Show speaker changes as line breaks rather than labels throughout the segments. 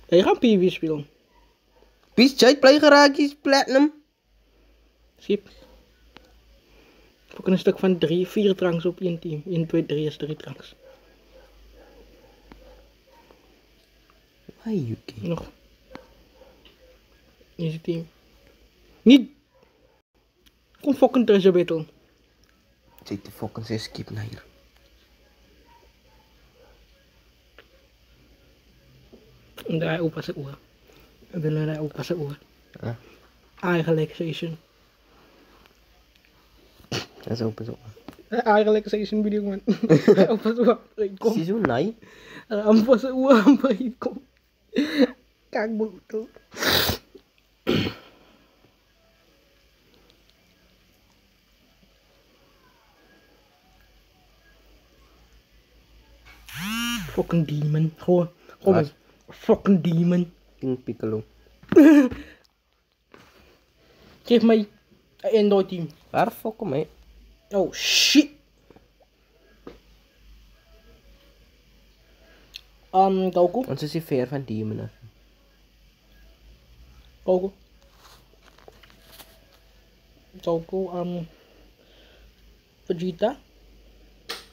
Hey, gaan PV spelen.
Peace, jij play geraakjes, platinum.
Schip. Ook een stuk van 4 tranks op 1 team. 1, 2, 3 is 3 tranks.
Waar Yuki?
Nog. Deze team. Niet. Kom fucking treasure battle.
Zit de fucking 6 skip naar hier.
En draai opa zijn oor. We willen draai opa zijn oor.
Ja.
Eigenlijk station.
Dat is open zo.
Eigenlijk station video man. Opa zijn oor. Kom.
Zie zo, nee.
Amper zijn oor. Amper hier kom. Kijk botel. Fucking demon. Gewoon een fucking demon.
King Piccolo.
Geef mij een Android team.
Waar fuck mee?
Oh shit. Goku.
Want ze is ver van Demon.
Goku. Goku, Vegeta.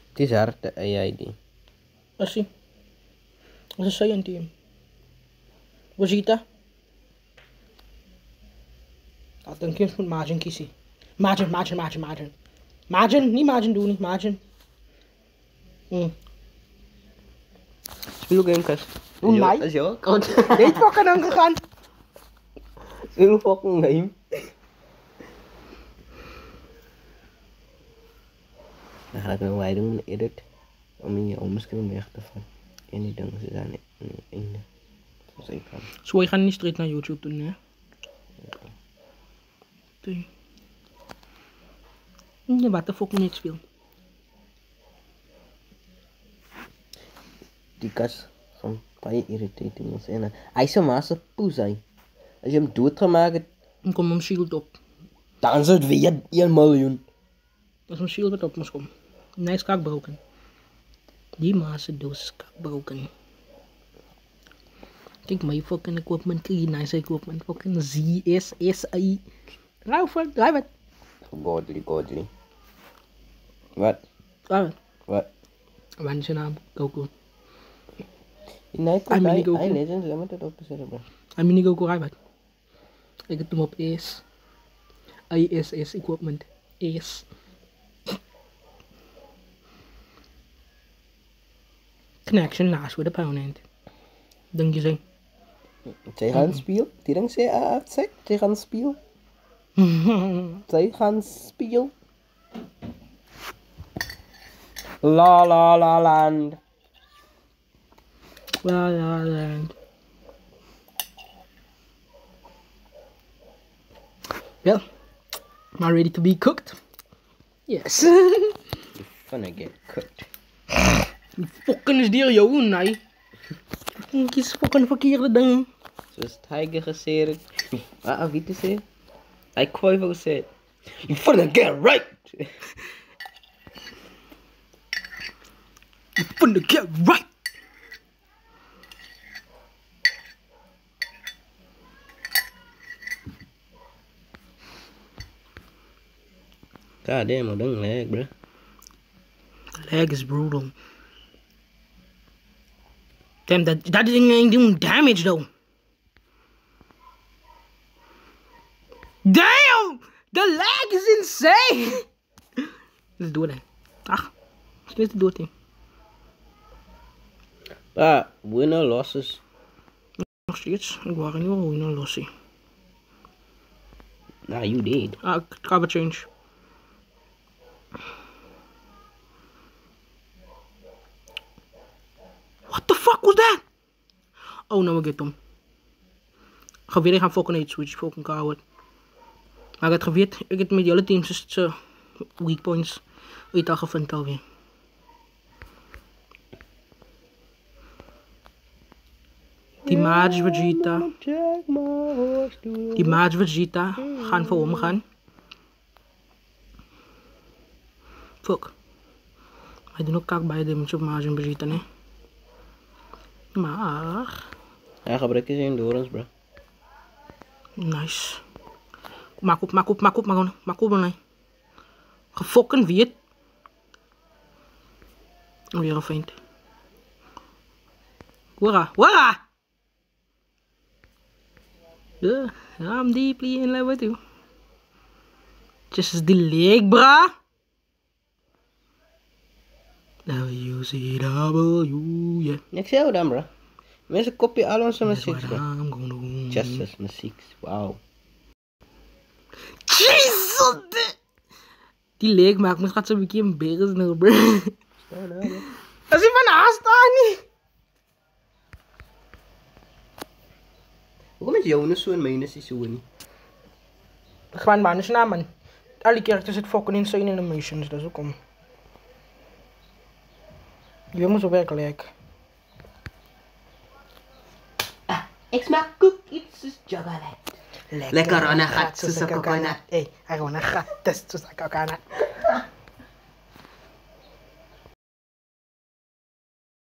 Het is hard, de AI die.
Assim. Dat is een team. Vegeta. Dat denk ik moet Majin kiezen. Majin. Majin, niet Majin doen, niet Majin.
Speel Gamecast.
Oh, nee.
Dat is jouw account.
Niet fucking aangegaan.
Speel fucking game. Dan ga ik nou wij doen een edit. Om in je omscreen weg te vallen. En die dingen ze zijn in de. Zoals ik kan.
Zo, je gaat niet straight naar YouTube doen, hè? Nee. Ja, wat de fuck moet ik spelen?
Die kast van baie irritating ons en hy se maar se poes hy. As jy hom doodgemaak het,
Dan komt mijn shield op.
dan is dit weer 1 miljoen.
Dat is mijn shield wat op moest komen. Nee, is kakbroken. Die maas doos kakbroken. Kijk maar, je fucking equipment, kijk nice equipment, fucking ZSSI. Rauw, draai wat.
Godly. Wat?
Draai wat.
Wat?
Wat is je naam? Goku.
United
mini Goku.
I Legends Limited op te zetten, bro.
Mini Goku, draai wat. Ik heb hem op ACE. ISS equipment. ACE. Connection last with opponent. Denk je zo?
Zij gaan spelen. Die ding zei uitzet. Zij gaan spelen. Zij gaan spelen. La land.
La La Land. Well, am I ready to be cooked? Yes.
You're gonna get cooked.
Fucking is die jou, nee. Kies fucking verkeerde ding.
Zoals Tiger gesê het. Wie te sê? Hy Quavo gesê. You finna get right.
You finna get right.
God damn, I don't lag, bro.
The lag is brutal. Damn, that thing ain't doing damage though. Damn! The lag is insane! Let's do it. Let's do it.
Winner losses.
Nog steeds. Ik wou niet wel winner lossie.
Nah, you did.
Ik ga change. What the fuck was that? Oh, nou ik get hem. Geweer, ik ga fucking niet switch, fucking coward. Maar ik heb het ik heb met jullie teams weak points uit al gevonden alweer. Die Mage Vegeta. Die Mage Vegeta gaan voor hem gaan. Fuck. Hij doet ook kak bij de damage op Mage en Vegeta, nee. Maar
Ja, gebruik je endurance, bro.
Nice. Maak op, man. Gefokken weet. Weer een vriend. Wara! Yeah, I'm deeply in love with you. Just the leg, bruh. WCW, yeah.
Ik zie jou dan, bro. Mensen kopie al onze
That's
muziek,
what
bro.
I'm gonna do.
Justice muziek, wauw.
Jesus! Die leg maakt me schat zo'n beetje een berensnel, bro. Als hij van haast staan niet.
Waarom is jouw zo en mijne is zo niet?
Gewoon man, is naam man. Alle characters zitten fucking insane animations, dat is ook om. Je moet zo werkelijk.
Ik smaak cookies soos chocolate. Lekker aan een gat soos 'n coconut.
Hey, hij gewoon een gat, soos 'n coconut.